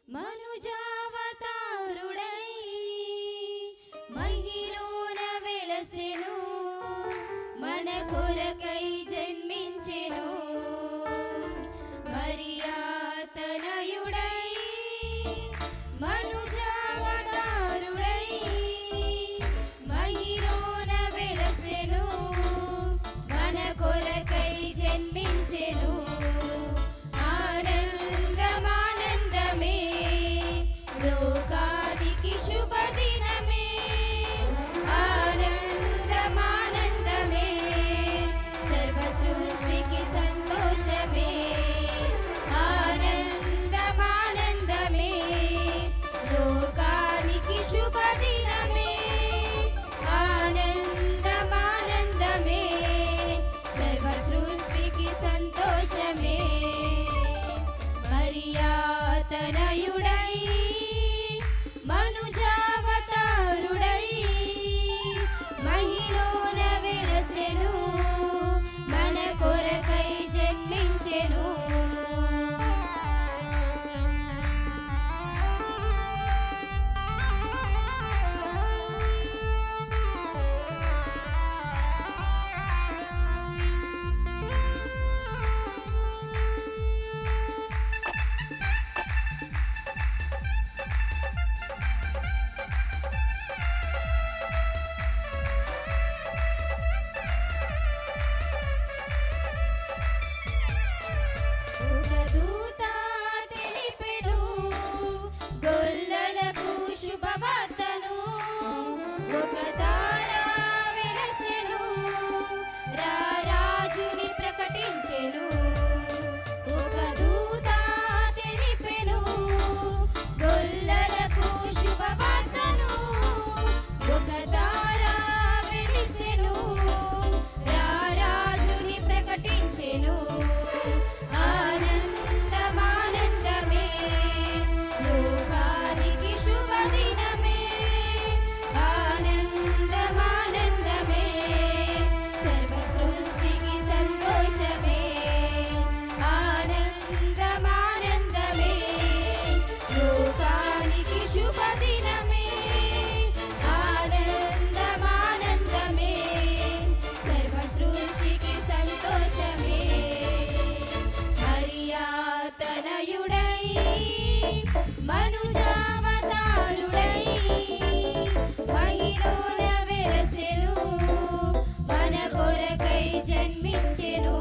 మనుజావతారుడై మహిలోన వెలసెను, మన కొరకై జన్మించెను. మరియా తనయుడై మనుజావతారుడై మహిలోన వెలసెను, మన కొరకై జన్మించెను. ఆనందమానందమే లోకానికి శుభదినమే, ఆనందమానందమే సర్వ సృష్టికి సంతోషమే. ఆనందమానందమే లోకానికి శుభదినమే, ఆనందమానందమే సర్వ సృష్టికి సంతోషమే. మరియా తనయుడై మనుజావతారుడై మహిలోన వెలసెను, మన కొరకై జన్మించెను. ఒక దూత తెలిపెను గొల్లలకు శుభవార్తను, ఒక తార వెలసెను రారాజుని ప్రకటించెను. ఒక దూత తెలిపెను గొల్లలకు శుభవార్తను, ఒక తార వెలిసెను రారాజుని ప్రకటించెను. ఆనందమానందమే లోకానికి శుభదినమే, ఆనందమానందమే సర్వ సృష్టికి సంతోషమే. ఆనందమానందమే లోకానికి శుభదినమే, ఆనందమానందమే సర్వ సృష్టికి సంతోషమే. మరియా తనయుడై మనుజావతారుడై మహిలోన వెలసెను, మన కొరకై జన్మించెను.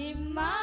ఇమ్మా